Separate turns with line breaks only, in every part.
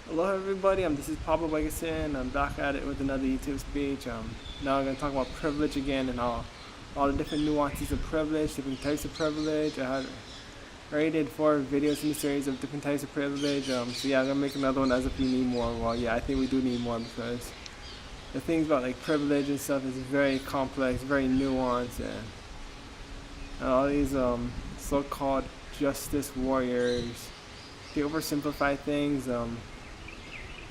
Hello everybody, this is Pablo Wegesend. I'm back at it with another YouTube speech. Now I'm going to talk about privilege again and all the different nuances of privilege, different types of privilege. I already did 4 videos in the series of different types of privilege. So yeah, I'm going to make another one as if we need more. Well, yeah, I think we do need more because the things about like privilege and stuff is very complex, very nuanced, and all these so-called justice warriors, they oversimplify things.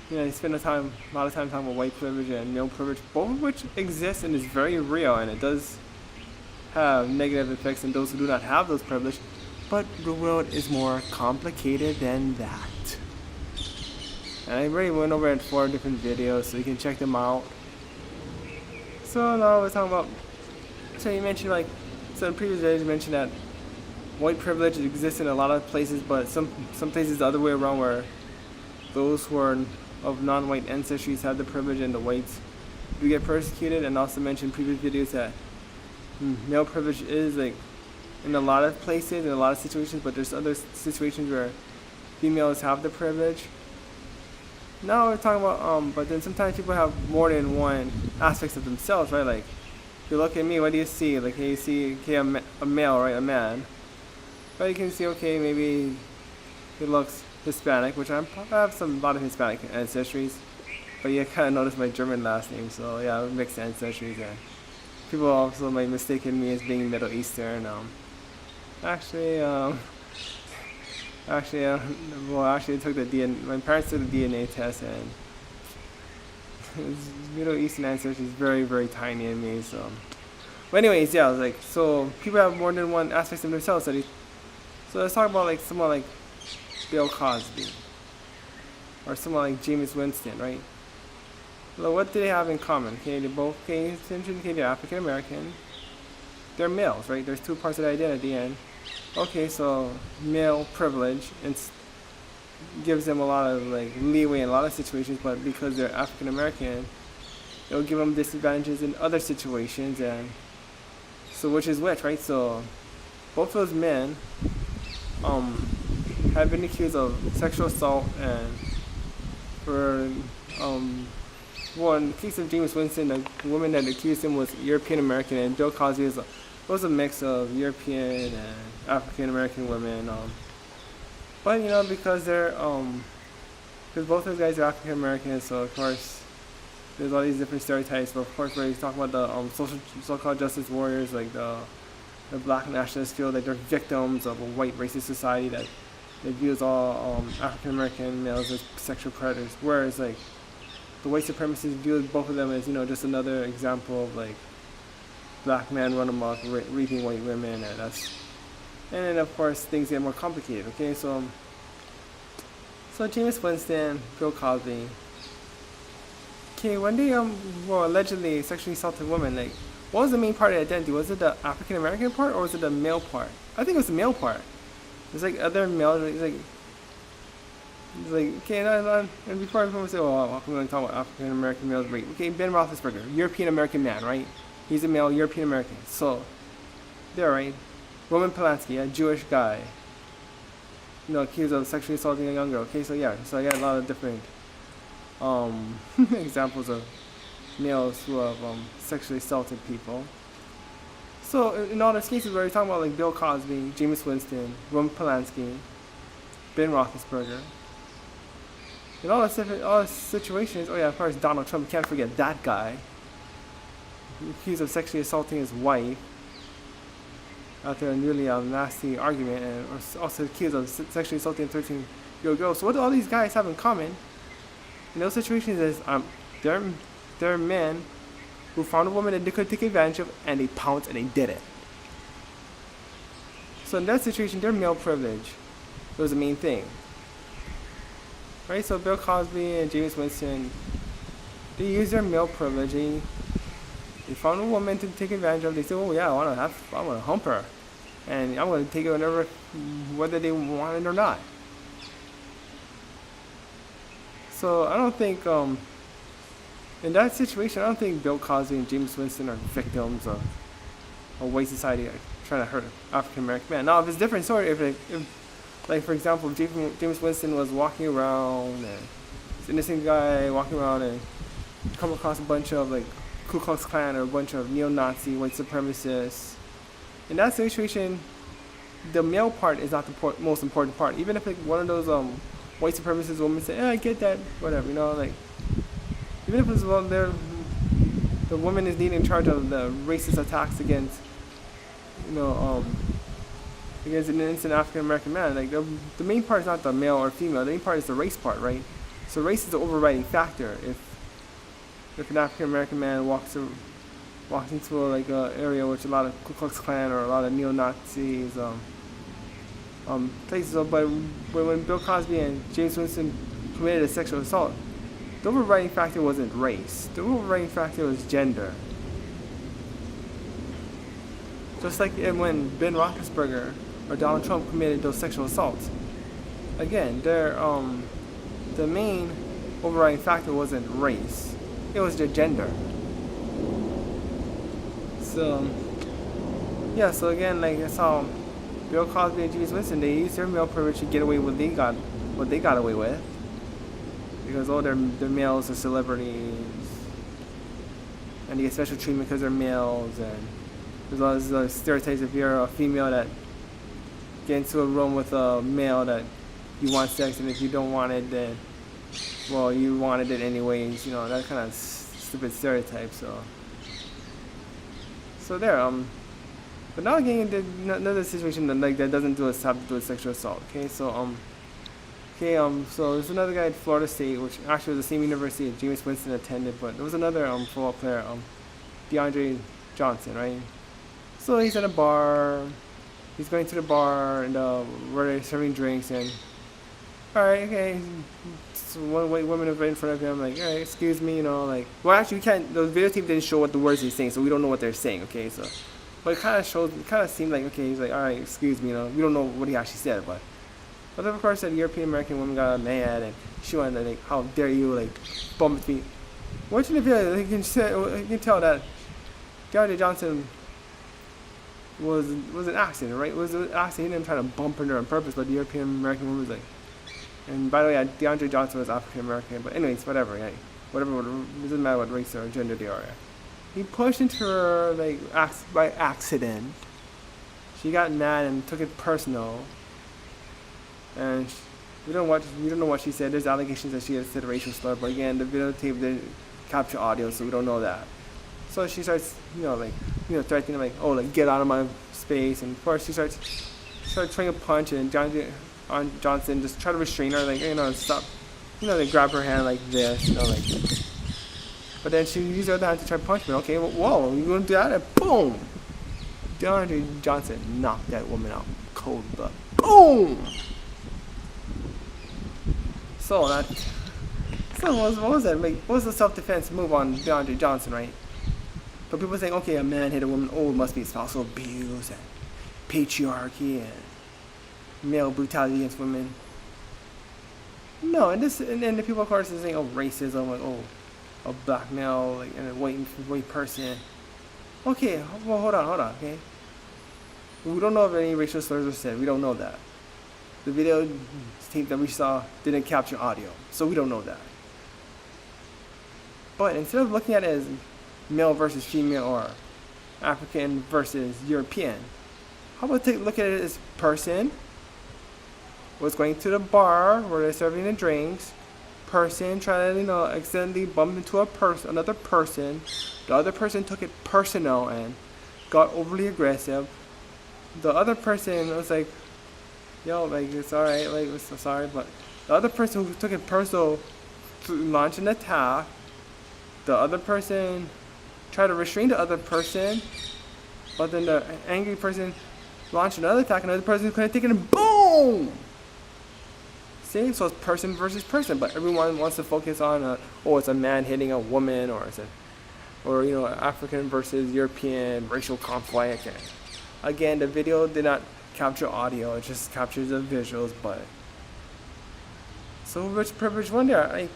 They spend a lot of time talking about white privilege and male privilege, both of which exist and is very real, and it does have negative effects on those who do not have those privileges. But the world is more complicated than that. And I already went over it in 4 different videos, so you can check them out. So now we're talking about. So you mentioned so in previous videos you mentioned that white privilege exists in a lot of places, but some places the other way around, where those who are of non-white ancestries have the privilege and the whites do get persecuted. And also mentioned in previous videos that male privilege is like in a lot of places, in a lot of situations, but there's other situations where females have the privilege. Now we're talking about but then sometimes people have more than one aspects of themselves, right? Like if you look at me, what do you see? Like you see a male, right, a man, but you can see, okay, maybe he looks Hispanic, which I have a lot of Hispanic ancestries, but you kind of notice my German last name, so yeah, mixed ancestries, and people also might mistaken me as being Middle Eastern. Actually, I took the DNA. My parents took the DNA test, and Middle Eastern ancestry is very, very tiny in me. So, but anyways, yeah, so people have more than one aspect of themselves. So let's talk about someone like Bill Cosby, or someone like Jameis Winston, right? Well, what do they have in common? Okay, they're African American. They're males, right? There's 2 parts of the identity, and okay, so male privilege gives them a lot of leeway in a lot of situations, but because they're African American, it'll give them disadvantages in other situations, and so which is which, right? So both those men, have been accused of sexual assault, and for well, in the case of Jameis Winston, the woman that accused him was European American, and Bill Cosby was a mix of European and African American women. But because because both those guys are African American, so of course there's all these different stereotypes. But of course, when you talk about the so-called justice warriors, like the black nationalists, feel like they're victims of a white racist society that views all African American males as sexual predators, whereas the white supremacists view both of them as just another example of black men run amok raping white women, and then of course things get more complicated. Okay, so Jameis Winston, Bill Cosby. Okay, when they allegedly sexually assaulted women, what was the main part of the identity? Was it the African American part, or was it the male part? I think it was the male part. It's other males. It's okay. And before everyone say, "Oh, I'm going to talk about African American males," rape. Okay, Ben Roethlisberger, European American man, right? He's a male European American. So, there, right? Roman Polanski, a Jewish guy, accused of sexually assaulting a young girl. Okay, so yeah, so I got a lot of different examples of males who have sexually assaulted people. So in all those cases where you're talking about Bill Cosby, Jameis Winston, Roman Polanski, Ben Roethlisberger, in all the situations, oh yeah, of course Donald Trump, can't forget that guy, accused of sexually assaulting his wife after a really nasty argument, and also accused of sexually assaulting a 13-year-old girl. So what do all these guys have in common? In those situations is they're men who found a woman that they could take advantage of, and they pounced and they did it. So in that situation, their male privilege was the main thing. Right? So Bill Cosby and Jameis Winston, they use their male privilege. They found a woman to take advantage of. They said, "Oh yeah, I want to hump her, and I'm going to take her whether they want it or not." So I don't think in that situation, I don't think Bill Cosby and Jameis Winston are victims of a white society trying to hurt an African American man. Now, if it's a different story, if for example, Jameis Winston was walking around and this innocent guy walking around and come across a bunch of like Ku Klux Klan or a bunch of neo-Nazi white supremacists. In that situation, the male part is not the most important part. Even if like one of those white supremacist women say, "Yeah, I get that, whatever," you know, like even if it's the woman is leading in charge of the racist attacks against, you know, against an innocent African American man. Like the main part is not the male or female. The main part is the race part, right? So race is the overriding factor. If an African American man walks into like a area which a lot of Ku Klux Klan or a lot of neo-Nazis places. But when Bill Cosby and James Winston committed a sexual assault, the overriding factor wasn't race. The overriding factor was gender. Just like when Ben Roethlisberger or Donald Trump committed those sexual assaults. Again, the main overriding factor wasn't race. It was their gender. So, yeah, so again, like that's how Bill Cosby and Jameis Winston, they used their male privilege to get away with what they got away with. Because all their males are celebrities. And they get special treatment because they're males. And there's all these stereotypes. If you're a female that get into a room with a male that you want sex, and if you don't want it, then, well, you wanted it anyways. You know, that kind of stupid stereotype. So there. But now getting into another situation that like that doesn't have to do with sexual assault. Okay, so so there's another guy at Florida State, which actually was the same university that Jameis Winston attended, but there was another football player, DeAndre Johnson, right? So he's at a bar. He's going to the bar and where they're serving drinks, and alright, okay. So one white woman is right in front of him, like, alright, excuse me, you know, like, well, actually, we can't. The videotape didn't show what the words he's saying, so we don't know what they're saying. Okay, so, but it kind of seemed like, okay, he's like, alright, excuse me, you know, we don't know what he actually said, but then of course, that European American woman got mad, and she wanted to, like, how dare you, like, bump me. Watching the video, you can tell that DeAndre Johnson was an accident, right? It was an accident. He didn't try to bump her on purpose, but the European American woman was like. And by the way, DeAndre Johnson was African American, but anyways, whatever, yeah, whatever. It doesn't matter what race or gender they are. Yeah. He pushed into her like by accident. She got mad and took it personal. And we don't know what she said. There's allegations that she had said a racial slur, but again, the videotape didn't capture audio, so we don't know that. So she starts, threatening like, oh, like get out of my space. And first she starts trying to punch, and Johnson just try to restrain her, like, stop. They grab her hand like this, like. But then she used her other hand to try to punch me. Okay, well, whoa, you gonna do that? And boom! DeAndre Johnson knocked that woman out cold blood. Boom! So what was that? Like, what was the self-defense move on DeAndre Johnson, right? But people saying, okay, a man hit a woman, oh, it must be spousal abuse and patriarchy and male brutality against women. No, and then the people, of course, are saying, oh, racism, like, oh, a black male, like, and a white person. Okay, well, hold on, okay? We don't know if any racial slurs were said. We don't know that. The video tape that we saw didn't capture audio, so we don't know that. But instead of looking at it as male versus female or African versus European, how about look at it as person was going to the bar where they're serving the drinks. Person trying to accidentally bump into another person. The other person took it personal and got overly aggressive. The other person was like, yo, like, it's alright, like, we're so sorry, but the other person who took it personal to launch an attack, the other person tried to restrain the other person, but then the angry person launched another attack, and the other person could have taken it, boom! See, so it's person versus person, but everyone wants to focus on, it's a man hitting a woman, or African versus European racial conflict. And again, the video did not capture audio, it just captures the visuals, but so rich privilege one there. I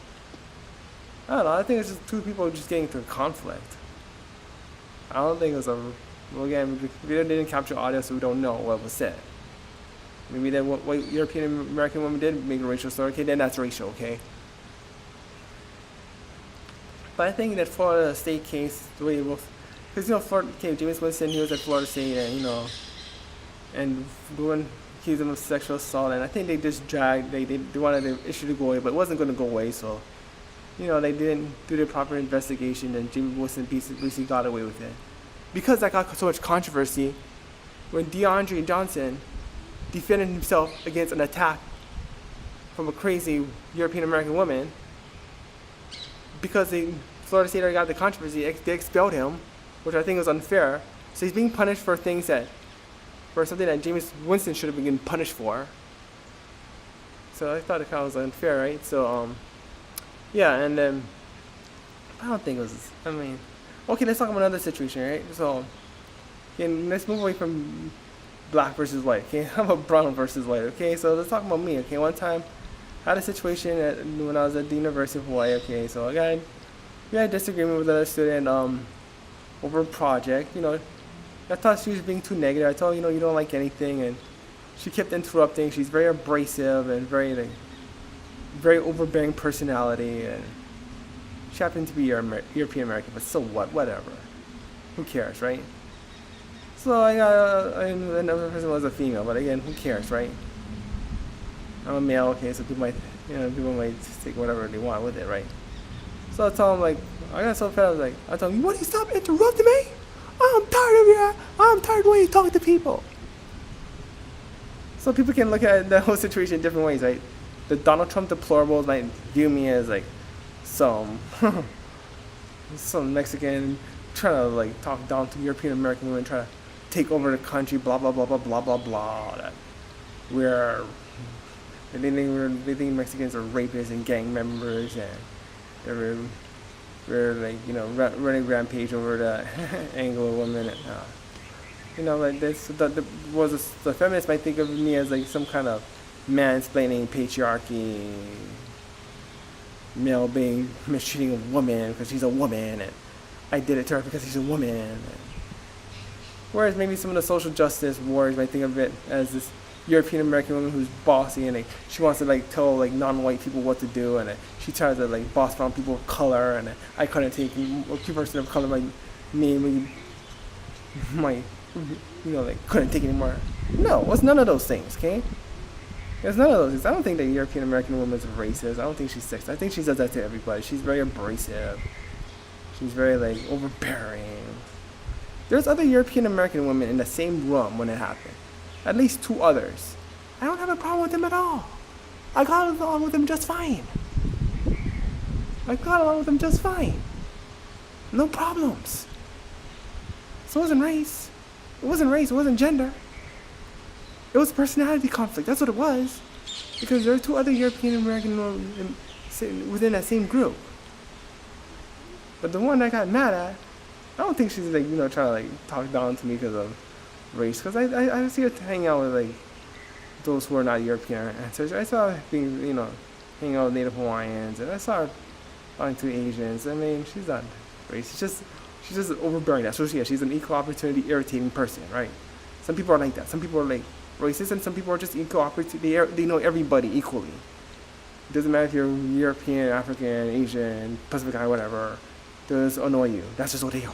don't know, I think it's just two people just getting into a conflict. I don't think it was again, the video didn't capture audio, so we don't know what was said. Maybe that what European American woman did make a racial slur, okay, then that's racial, okay? But I think that Florida State case, the way it was, because Florida, Jameis Winston, he was at Florida State, and and doing accused him of sexual assault, and I think they just dragged, they wanted the issue to go away, but it wasn't going to go away, so they didn't do the proper investigation, and Jameis Winston basically got away with it. Because that got so much controversy, when DeAndre Johnson defended himself against an attack from a crazy European American woman, because Florida State already got the controversy, they expelled him, which I think was unfair. So he's being punished for something that Jameis Winston should have been getting punished for. So I thought it kind of was unfair, right? So yeah, and then I don't think it was. Okay, let's talk about another situation, right? So let's move away from black versus white. Okay, how about brown versus white? Okay, so let's talk about me. Okay, one time I had a situation when I was at the University of Hawaii. Okay, so we had a disagreement with another student over a project. I thought she was being too negative. I told her, you don't like anything, and she kept interrupting. She's very abrasive and very overbearing personality, and she happened to be European American, but so what? Whatever. Who cares, right? So I got another person was a female, but again, who cares, right? I'm a male, okay, so people might take whatever they want with it, right? So I told him, I got so fed, I told him, you want to stop interrupting me? I'm tired of the way you talk to people. So people can look at the whole situation in different ways, right? The Donald Trump deplorables might view me as some Mexican trying to talk down to European American women, trying to take over the country, blah blah blah blah blah blah blah. That they think Mexicans are rapists and gang members, and we're running rampage over the Anglo woman. The feminists might think of me as some kind of mansplaining patriarchy, male being mistreating a woman because she's a woman, and I did it to her because she's a woman. Whereas maybe some of the social justice warriors might think of it as this European American woman who's bossy, and she wants to tell non-white people what to do, and she tries to boss around people of color, and I couldn't take a person of color couldn't take anymore. No, it's none of those things, okay? It's none of those things. I don't think that European American woman is racist. I don't think she's sexist. I think she does that to everybody. She's very abrasive. She's very overbearing. There's other European American women in the same room when it happened. At least 2 others. I don't have a problem with them at all. I got along with them just fine. No problems. So it wasn't race. It wasn't gender. It was personality conflict. That's what it was. Because there are 2 other European American women within that same group. But the one I got mad at, I don't think she's trying to talk down to me because of race. Because I see her hanging out with those who are not European ancestry. I saw her being hanging out with Native Hawaiians, and I saw her talking to Asians. She's not racist. She's just overbearing. That's what she is. She's an equal opportunity irritating person, right? Some people are like that. Some people are racist, and some people are just equal opportunity. They know everybody equally. It doesn't matter if you're European, African, Asian, Pacific Islander, whatever. They just annoy you. That's just what they are.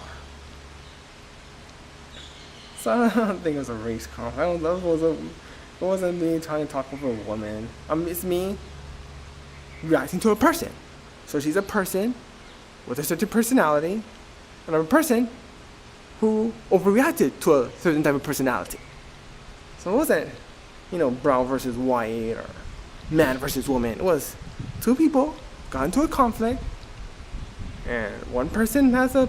So I don't think it was a race comp. It wasn't me trying to talk over a woman. It's me reacting to a person. So she's a person with a certain personality, and I'm a person who overreacted to a certain type of personality. So it wasn't, brown versus white or man versus woman. It was 2 people got into a conflict, and one person has a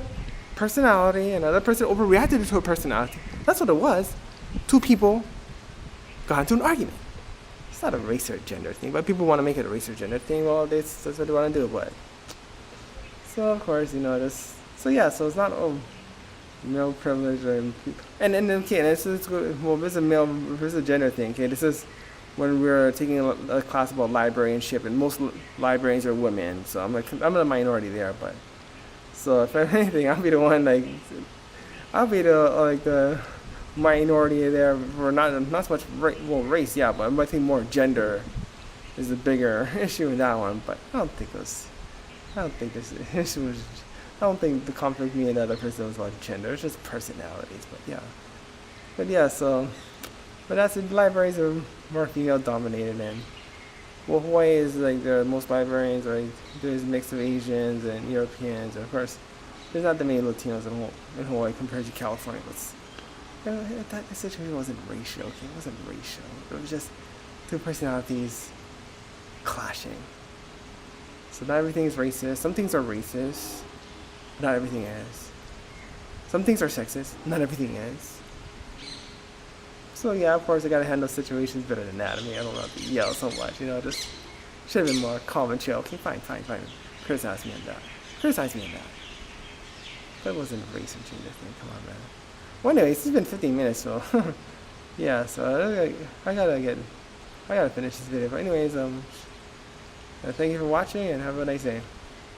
personality, and another person overreacted to a personality. That's what it was. 2 people got into an argument. It's not a race or gender thing, but people want to make it a race or gender thing. Well, that's what they want to do, but so of course, so it's not male privilege and okay, this is a gender thing. Okay, this is when we're taking a class about librarianship, and most librarians are women, so I'm a minority there. But so if anything, I'll be the one I'll be the minority there for not so much race, yeah, but I think more gender is a bigger issue in that one. But I don't think it was I don't think this was. I don't think the conflict me and the other person was about gender. It's just personalities. But yeah. So, but that's it. Libraries are more female dominated, and well, Hawaii is like the most librarians. Right, there's a mix of Asians and Europeans, and of course, there's not that many Latinos in Hawaii compared to California. That situation wasn't racial. Okay, it wasn't racial. It was just two personalities clashing. So not everything is racist. Some things are racist. Not everything is. Some things are sexist. Not everything is. So yeah, of course I gotta handle situations better than that. I mean, I don't have to yell so much, just should have been more calm and chill. Okay, fine. Criticize me on that. But it wasn't a race and gender thing. Come on, man. Well, anyways, it's been 15 minutes, so yeah. So I gotta finish this video. But anyways, thank you for watching and have a nice day.